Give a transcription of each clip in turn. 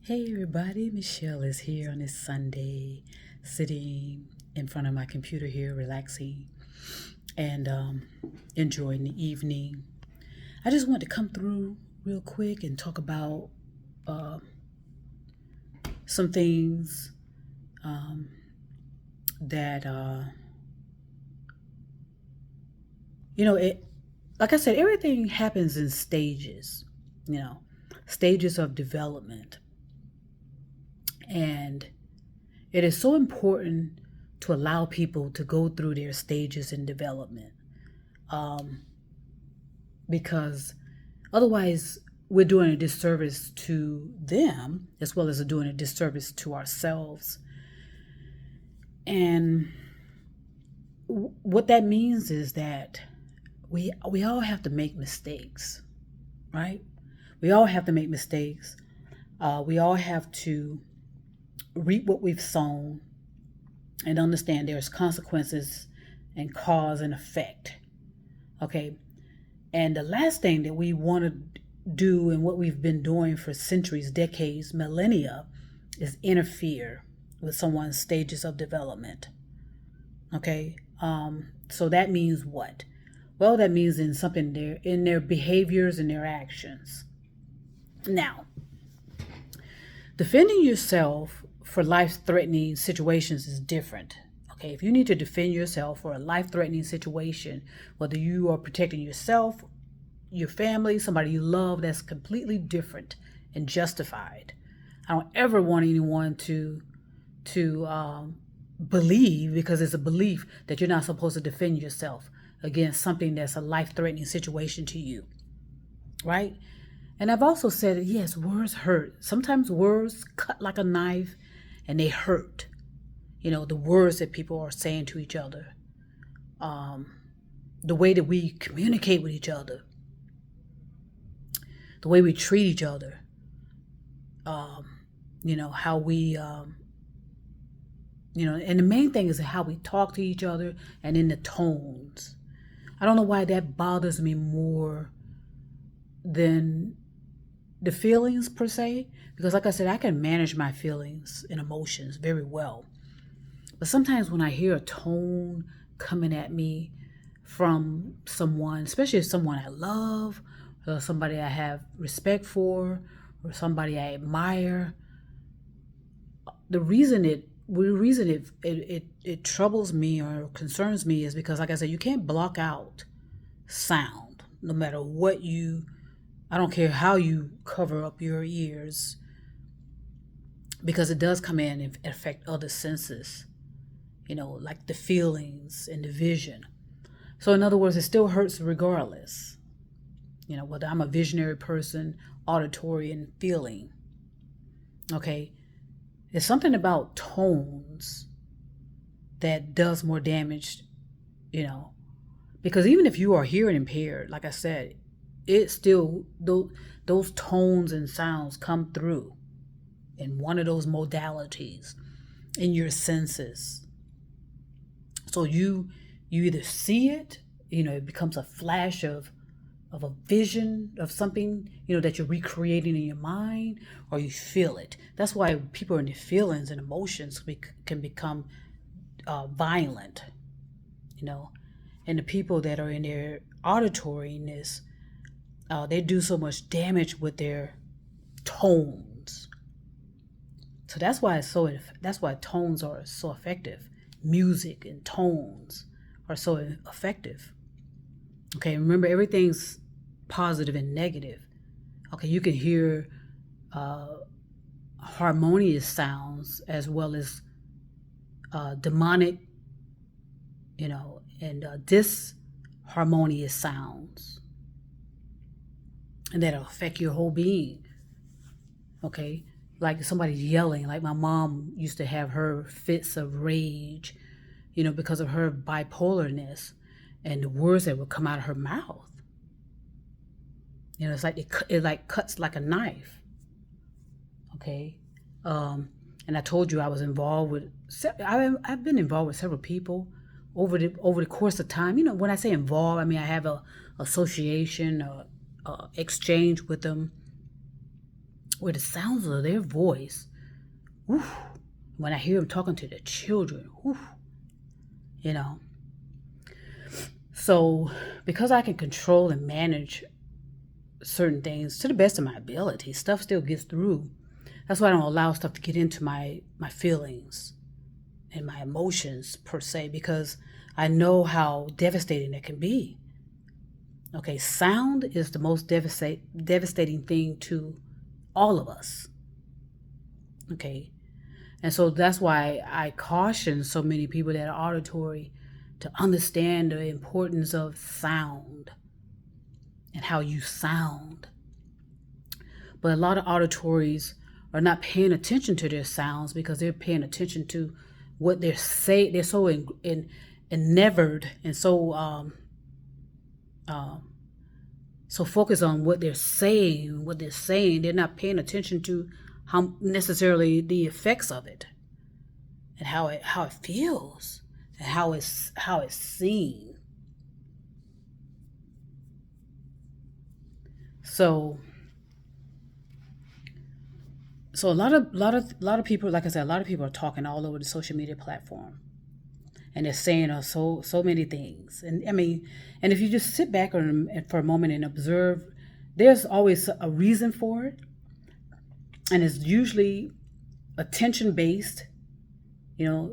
Hey everybody, Michelle is here on this Sunday, sitting in front of my computer here, relaxing and enjoying the evening. I just want to come through real quick and talk about uh, some things um, that, it, like I said, everything happens in stages, you know, stages of development. And it is so important to allow people to go through their stages in development um, because otherwise we're doing a disservice to them as well as doing a disservice to ourselves. And what that means is that we all have to make mistakes, right? We all have to make mistakes. We all have to reap what we've sown and understand there's consequences and cause and effect. Okay. And the last thing that we want to do and what we've been doing for centuries, decades, millennia is interfere with someone's stages of development. Okay. So that means what? Well, that means in their behaviors and their actions. Now, defending yourself for life-threatening situations is different. Okay, if you need to defend yourself for a life-threatening situation, whether you are protecting yourself, your family, somebody you love, that's completely different and justified. I don't ever want anyone to believe, because it's a belief, that you're not supposed to defend yourself against something that's a life-threatening situation to you, right? And I've also said, yes, words hurt. Sometimes words cut like a knife and they hurt. The words that people are saying to each other, the way that we communicate with each other, the way we treat each other, how we, and the main thing is how we talk to each other and in the tones. I don't know why that bothers me more than the feelings per se, because like I said, I can manage my feelings and emotions very well. But sometimes when I hear a tone coming at me from someone, especially if someone I love, or somebody I have respect for, or somebody I admire, the reason it troubles me or concerns me is because, like I said, you can't block out sound, no matter what I don't care how you cover up your ears, because it does come in and affect other senses, like the feelings and the vision. So in other words, it still hurts regardless, whether I'm a visionary person, auditory, and feeling. Okay. There's something about tones that does more damage, because even if you are hearing impaired, like I said, it still, those tones and sounds come through in one of those modalities in your senses. So you either see it, it becomes a flash of a vision of something, that you're recreating in your mind, or you feel it. That's why people in their feelings and emotions can become violent, and the people that are in their auditoriness, they do so much damage with their tones. So that's why tones are so effective. Music and tones are so effective. Okay, remember, everything's positive and negative. Okay, you can hear harmonious sounds as well as demonic, and disharmonious sounds, and that'll affect your whole being. Okay, like somebody yelling, like my mom used to have her fits of rage, because of her bipolarness and the words that would come out of her mouth. It's like it like cuts like a knife. Okay, and I told you I was involved with. I've been involved with several people over the course of time. When I say involved, I mean I have a association, exchange with them, where the sounds of their voice, whew, when I hear them talking to the children, whew, you know. So because I can control and manage certain things to the best of my ability, stuff still gets through. That's why I don't allow stuff to get into my feelings and my emotions per se, because I know how devastating it can be. Okay, sound is the most devastating thing to all of us. Okay, and so that's why I caution so many people that are auditory to understand the importance of sound and how you sound. But a lot of auditories are not paying attention to their sounds because they're paying attention to what they're saying. They're so enamored and so so focused on what they're saying. They're not paying attention to how necessarily the effects of it and how it feels and how it's seen. So a lot of people, like I said, a lot of people are talking all over the social media platform, and they're saying so many things. And I mean, and if you just sit back for a moment and observe, there's always a reason for it, and it's usually attention based. You know,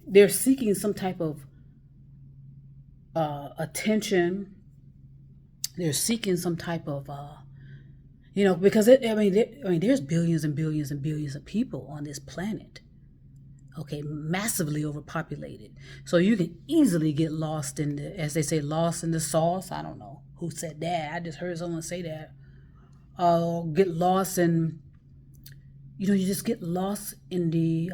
they're seeking some type of attention. They're seeking some type of because there's billions and billions and billions of people on this planet. Okay, massively overpopulated. So you can easily get lost in the, as they say, lost in the sauce. I don't know who said that. I just heard someone say that. Get lost in, you just get lost in the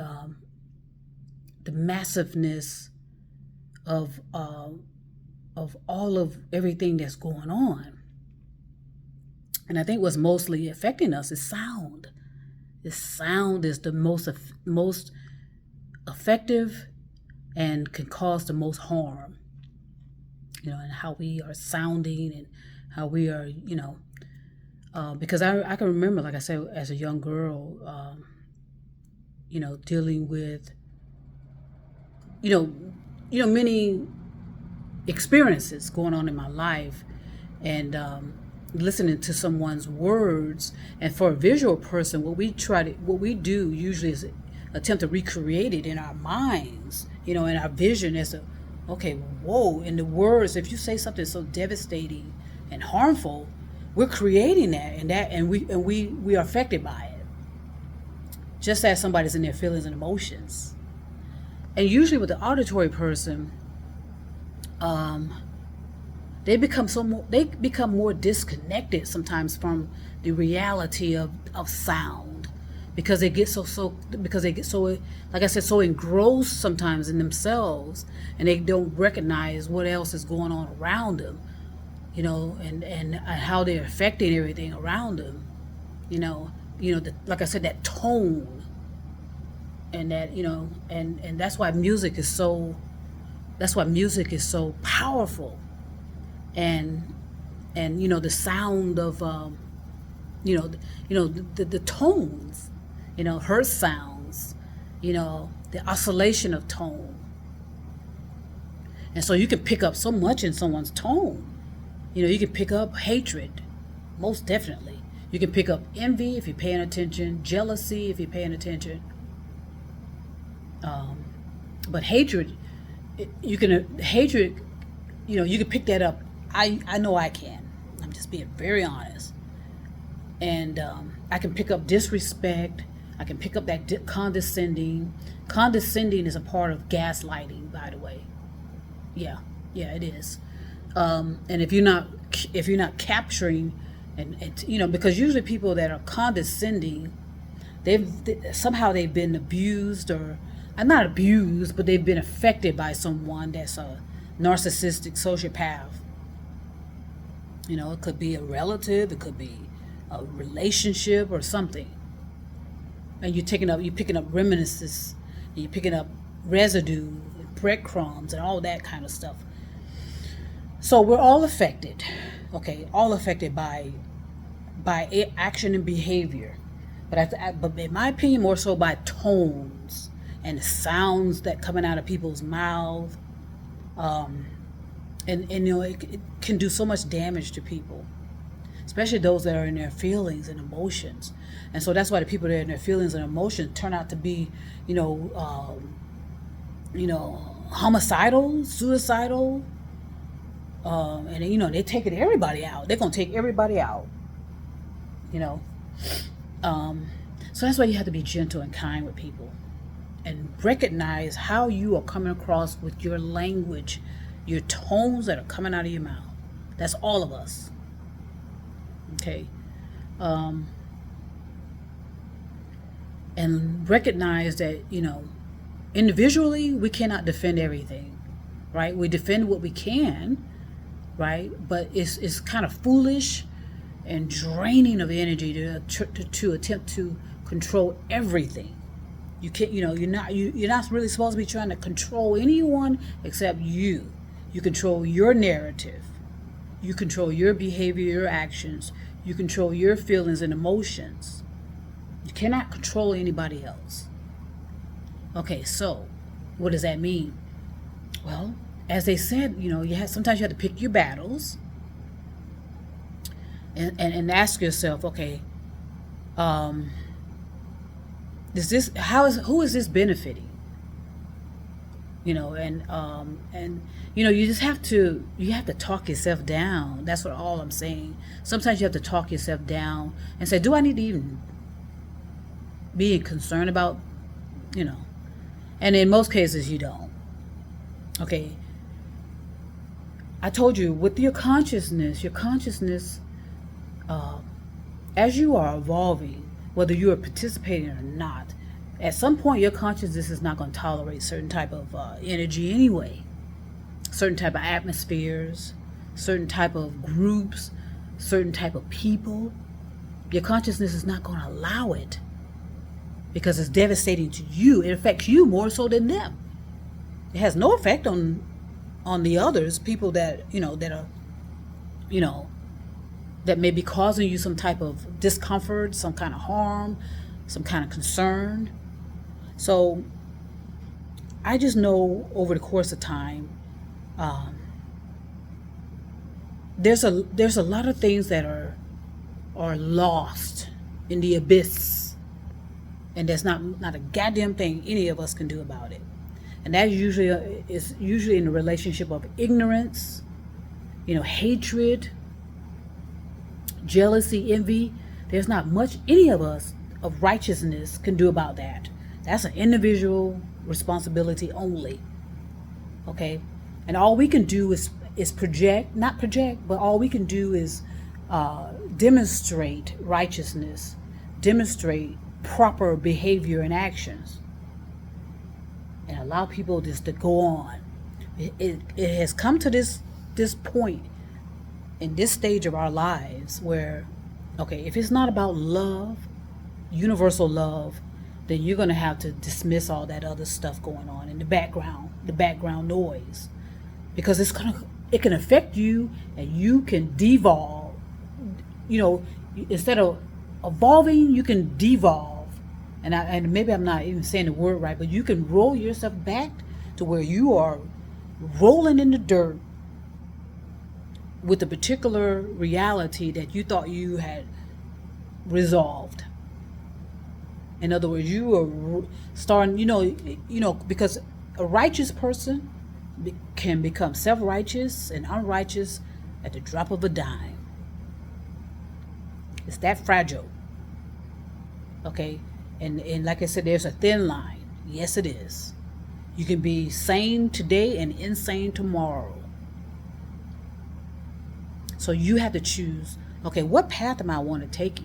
massiveness of all of everything that's going on. And I think what's mostly affecting us is sound. This sound is the most effective and can cause the most harm. And how we are sounding and how we are, because I can remember, like I said, as a young girl, dealing with, many experiences going on in my life, and listening to someone's words. And for a visual person, what we do usually is attempt to recreate it in our minds, in our vision as whoa, in the words, if you say something so devastating and harmful, we're creating that, and we are affected by it, just as somebody's in their feelings and emotions. And usually with the auditory person, they become more disconnected sometimes from the reality of sound, because they get so like I said, so engrossed sometimes in themselves, and they don't recognize what else is going on around them, and how they're affecting everything around them, like I said, that tone, and that and that's why music is so powerful, and the sound of the tones, her sounds, the oscillation of tone. And so you can pick up so much in someone's tone. You can pick up hatred, most definitely. You can pick up envy if you're paying attention, jealousy if you're paying attention. But hatred, you can pick that up. I know I can. I'm just being very honest. And I can pick up disrespect. I can pick up that condescending. Condescending is a part of gaslighting, by the way. Yeah, it is. And if you're not capturing, and because usually people that are condescending, they've been abused, or not abused, but they've been affected by someone that's a narcissistic sociopath. It could be a relative, it could be a relationship or something. And you're picking up reminiscences, and you're picking up residue, breadcrumbs, and all that kind of stuff. So we're all affected, okay? All affected by by action and behavior, but in my opinion, more so by tones and sounds that coming out of people's mouths. And it can do so much damage to people, especially those that are in their feelings and emotions. And so that's why the people that are in their feelings and emotions turn out to be, homicidal, suicidal, and they're taking everybody out. They're gonna take everybody out. So that's why you have to be gentle and kind with people, and recognize how you are coming across with your language, your tones that are coming out of your mouth. That's all of us. Okay. And recognize that, individually we cannot defend everything, right? We defend what we can, right? But it's kind of foolish and draining of energy to attempt to control everything. You can't, you're not really supposed to be trying to control anyone except you. You control your narrative. You control your behavior, your actions. You control your feelings and emotions. You cannot control anybody else. Okay, so what does that mean? Well, as they said, sometimes you have to pick your battles and ask yourself, okay, who is this benefiting? You just have to talk yourself down. That's what all I'm saying. Sometimes you have to talk yourself down and say, do I need to even be concerned about, and in most cases you don't. Okay. I told you with your consciousness, as you are evolving, whether you are participating or not, at some point your consciousness is not going to tolerate certain type of energy anyway, certain type of atmospheres, certain type of groups, certain type of people. Your consciousness is not going to allow it because it's devastating to you. It affects you more so than them. It has no effect on the others, people that that are that may be causing you some type of discomfort, some kind of harm, some kind of concern. So I just know over the course of time, there's a lot of things that are lost in the abyss, and there's not a goddamn thing any of us can do about it. And that is usually in the relationship of ignorance, hatred, jealousy, envy. There's not much any of us of righteousness can do about that. That's an individual responsibility only. Okay? And all we can do is not project, but all we can do is demonstrate righteousness, demonstrate proper behavior and actions, and allow people just to go on. It has come to this point in this stage of our lives where, okay, if it's not about love, universal love, then you're going to have to dismiss all that other stuff going on in the background noise, because it can affect you, and you can devolve. Instead of evolving, you can devolve. And maybe I'm not even saying the word right, but you can roll yourself back to where you are rolling in the dirt with a particular reality that you thought you had resolved. In other words, you are starting, because a righteous person can become self-righteous and unrighteous at the drop of a dime. It's that fragile. Okay? And like I said, there's a thin line. Yes, it is. You can be sane today and insane tomorrow. So you have to choose, okay, what path am I want to take?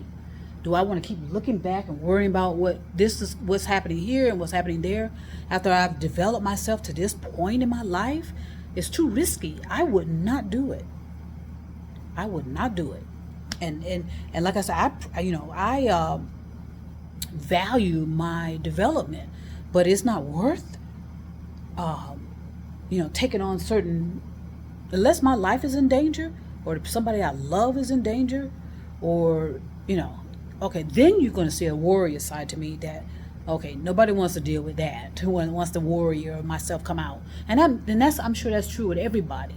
Do I want to keep looking back and worrying about what's happening here and what's happening there after I've developed myself to this point in my life? It's too risky. I would not do it. I would not do it. And like I said, I value my development, but it's not worth taking on certain, unless my life is in danger, or somebody I love is in danger, or, okay, then you're going to see a warrior side to me that, okay, nobody wants to deal with that. Who wants the warrior or myself come out? And that's, I'm sure that's true with everybody.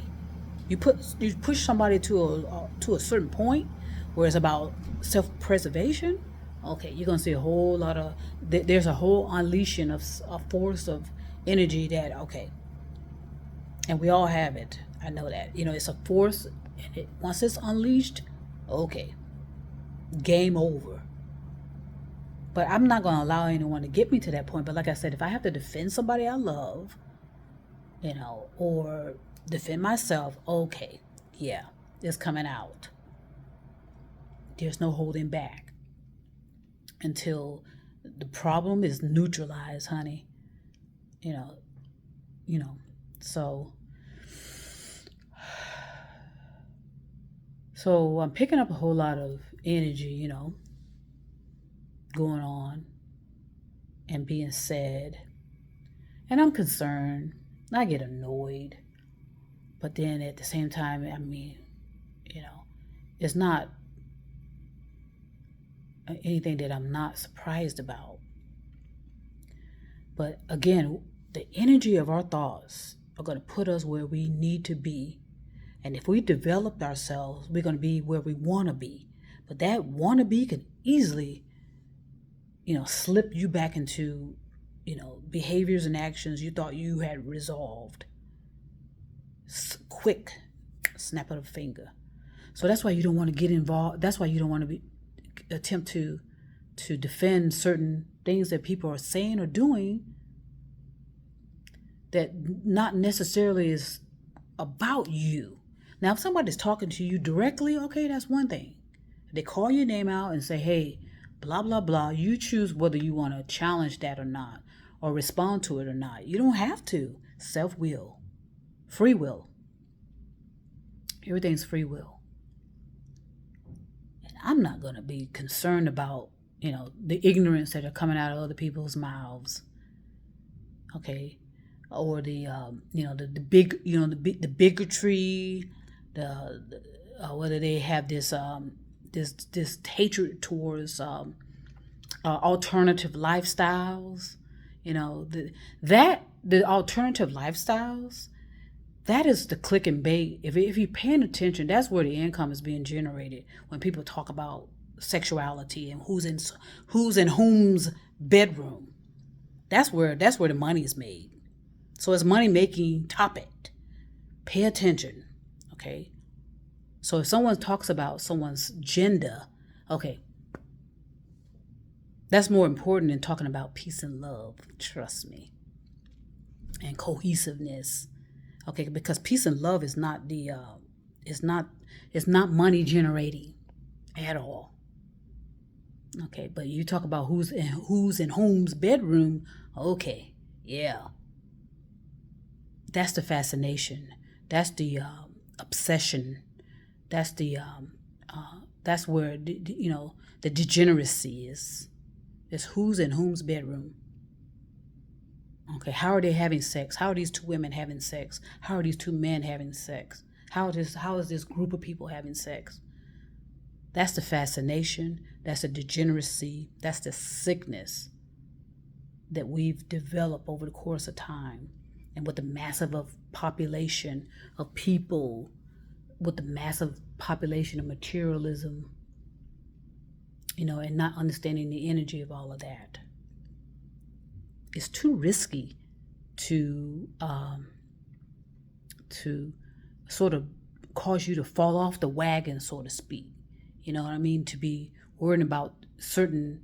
You push somebody to a certain point where it's about self-preservation. Okay, you're gonna see a whole lot of there's a whole unleashing of a force of energy that, okay, and we all have it. I know that, it's a force, and once it's unleashed, okay, game over. But I'm not gonna allow anyone to get me to that point. But like I said, if I have to defend somebody I love, or defend myself, okay, yeah, it's coming out. There's no holding back until the problem is neutralized, honey. You know, you know. So I'm picking up a whole lot of energy, going on and being said. And I'm concerned. I get annoyed. But then at the same time, I mean, it's not anything that I'm not surprised about. But again, the energy of our thoughts are going to put us where we need to be. And if we developed ourselves, we're going to be where we want to be. But that want to be can easily, slip you back into, behaviors and actions you thought you had resolved. Quick snap of a finger. So that's why you don't want to get involved. That's why you don't want to attempt to defend certain things that people are saying or doing that not necessarily is about you. Now, if somebody's talking to you directly, okay, that's one thing. They call your name out and say, hey, blah, blah, blah. You choose whether you want to challenge that or not, or respond to it or not. You don't have to. Self-will. Free will. Everything's free will. And I'm not going to be concerned about, the ignorance that are coming out of other people's mouths. Okay. Or the bigotry, whether they have this hatred towards alternative lifestyles, the alternative lifestyles, that is the click and bait. If you're paying attention, that's where the income is being generated when people talk about sexuality and who's in whom's bedroom. That's where the money is made. So it's money making topic. Pay attention, okay? So if someone talks about someone's gender, okay, that's more important than talking about peace and love. Trust me. And cohesiveness, okay? Because peace and love is not it's not money generating at all. Okay, but you talk about who's in whom's bedroom. Okay, yeah. That's the fascination. That's the obsession. That's the that's where the degeneracy is. It's who's in whom's bedroom. Okay, how are they having sex? How are these two women having sex? How are these two men having sex? How is this group of people having sex? That's the fascination. That's the degeneracy. That's the sickness that we've developed over the course of time. And with the massive population of people, with the massive population of materialism, and not understanding the energy of all of that. It's too risky to sort of cause you to fall off the wagon, so to speak. You know what I mean? To be worrying about certain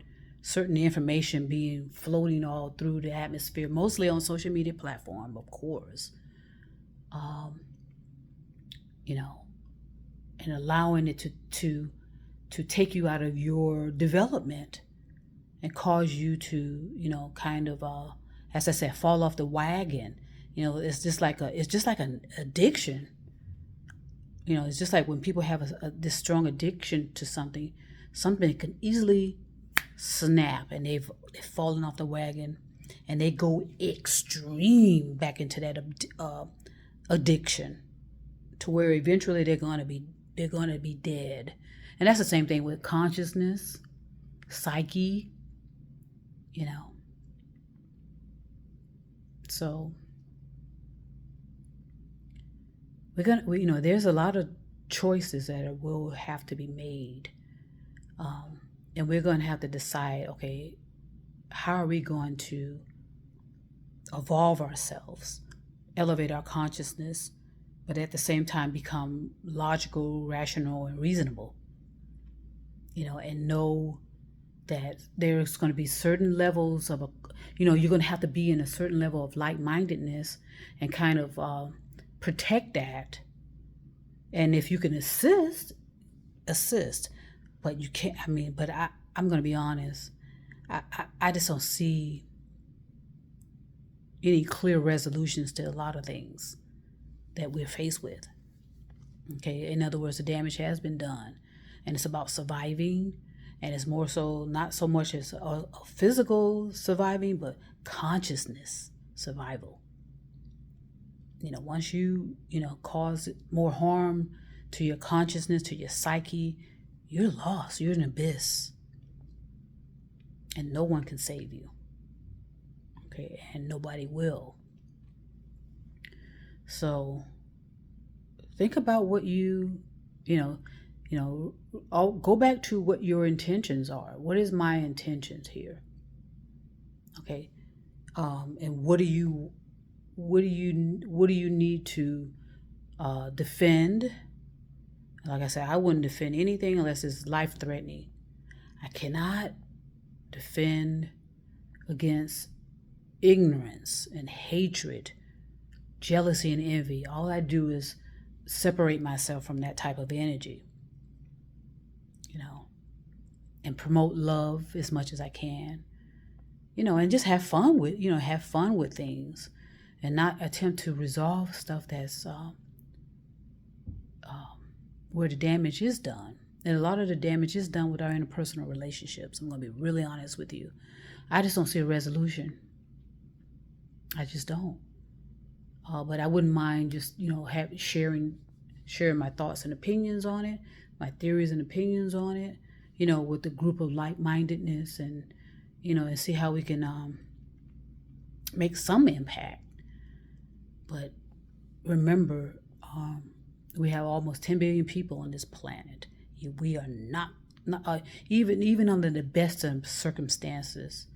information being floating all through the atmosphere, mostly on social media platform, of course. And allowing it to take you out of your development and cause you to, kind of, as I said, fall off the wagon. It's just like an addiction. It's just like when people have this strong addiction to something can easily snap, and they've fallen off the wagon, and they go extreme back into that addiction, to where eventually they're going to be dead. And that's the same thing with consciousness, psyche, you know. So there's a lot of choices that will have to be made. And we're going to have to decide, okay, how are we going to evolve ourselves, elevate our consciousness, but at the same time become logical, rational, and reasonable, and know that there's going to be certain levels of, you're going to have to be in a certain level of like-mindedness and kind of protect that. And if you can assist, but you can't, but I'm going to be honest, I just don't see any clear resolutions to a lot of things that we're faced with. Okay, in other words, the damage has been done, and it's about surviving, and it's more so not so much as a physical surviving, but consciousness survival. Once you cause more harm to your consciousness, to your psyche, you're lost. You're in an abyss, and no one can save you. Okay, and nobody will. So think about what I'll go back to what your intentions are. What is my intentions here? Okay, and what do you need to defend? Like I said, I wouldn't defend anything unless it's life-threatening. I cannot defend against ignorance and hatred, jealousy and envy. All I do is separate myself from that type of energy, and promote love as much as I can, and just have fun with things, and not attempt to resolve stuff that's where the damage is done. And a lot of the damage is done with our interpersonal relationships. I'm going to be really honest with you. I just don't see a resolution. I just don't. But I wouldn't mind just, sharing my thoughts and opinions on it, my theories and opinions on it, with a group of like-mindedness, and, and see how we can make some impact. But remember, we have almost 10 billion people on this planet. We are not even under the best of circumstances.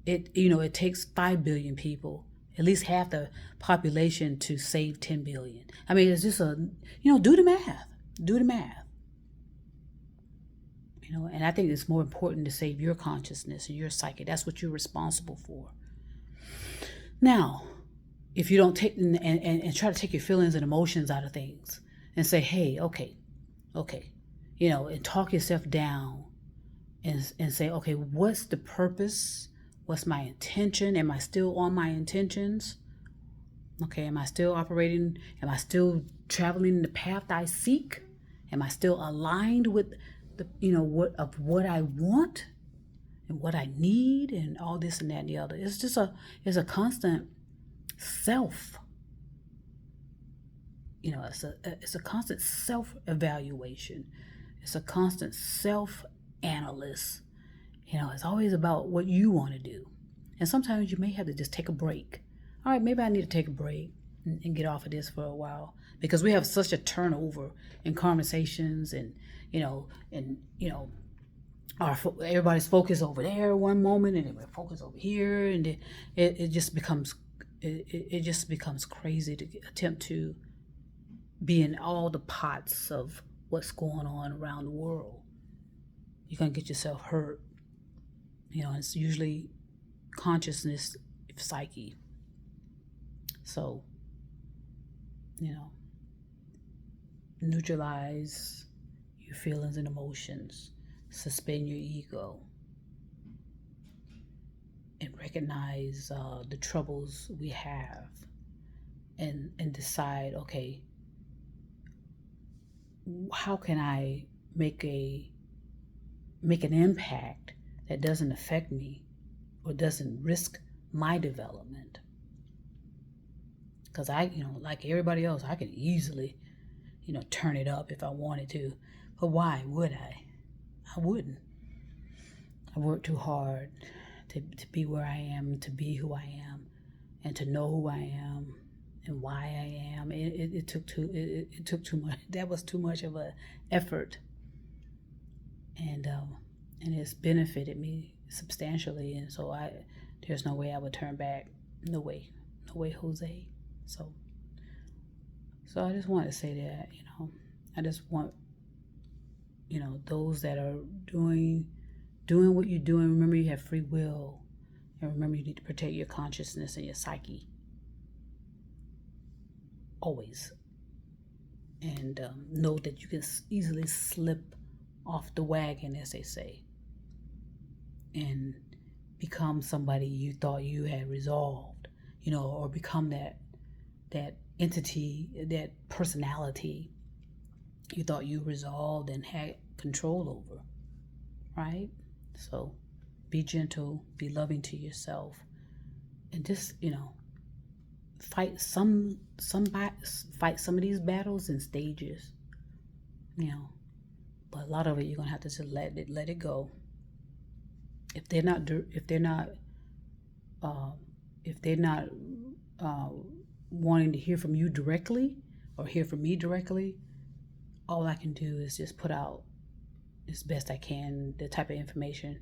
It takes 5 billion people, at least half the population, to save 10 billion. It's just do the math. And I think it's more important to save your consciousness and your psyche. That's what you're responsible for. Now, if you don't take and try to take your feelings and emotions out of things and say, hey, okay, and talk yourself down and say, okay, what's the purpose? What's my intention? Am I still on my intentions? Okay, am I still operating? Am I still traveling the path I seek? Am I still aligned with what I want and what I need and all this and that and the other? It's a constant self. It's a constant self-evaluation. It's a constant self-analysis. It's always about what you want to do. And sometimes you may have to just take a break. All right, maybe I need to take a break and get off of this for a while, because we have such a turnover in conversations, and everybody's focused over there one moment, and then we're focused over here, and it just becomes crazy to attempt to be in all the pots of what's going on around the world. You're gonna get yourself hurt. It's usually consciousness, psyche. So, neutralize your feelings and emotions, suspend your ego, and recognize the troubles we have, and decide, okay, how can I make an impact that doesn't affect me or doesn't risk my development? Because like everybody else, I can easily, turn it up if I wanted to. But why would I? I wouldn't. I worked too hard to be where I am, to be who I am, and to know who I am and why I am. It took too much. That was too much of a effort, and it's benefited me substantially. And so there's no way I would turn back. No way, Jose. So I just wanted to say that, I just want, those that are doing what you're doing. Remember, you have free will, and remember, you need to protect your consciousness and your psyche always. And know that you can easily slip off the wagon, as they say, and become somebody you thought you had resolved, or become that entity, that personality you thought you resolved and had control over, right? So be gentle, be loving to yourself, and just, fight some of these battles in stages, but a lot of it you're gonna have to just let it go. If they're not wanting to hear from you directly or hear from me directly, all I can do is just put out as best I can the type of information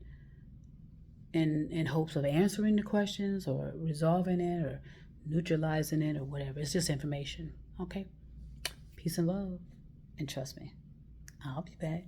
in hopes of answering the questions or resolving it or neutralizing it or whatever. It's just information. Okay? Peace and love. And trust me, I'll be back.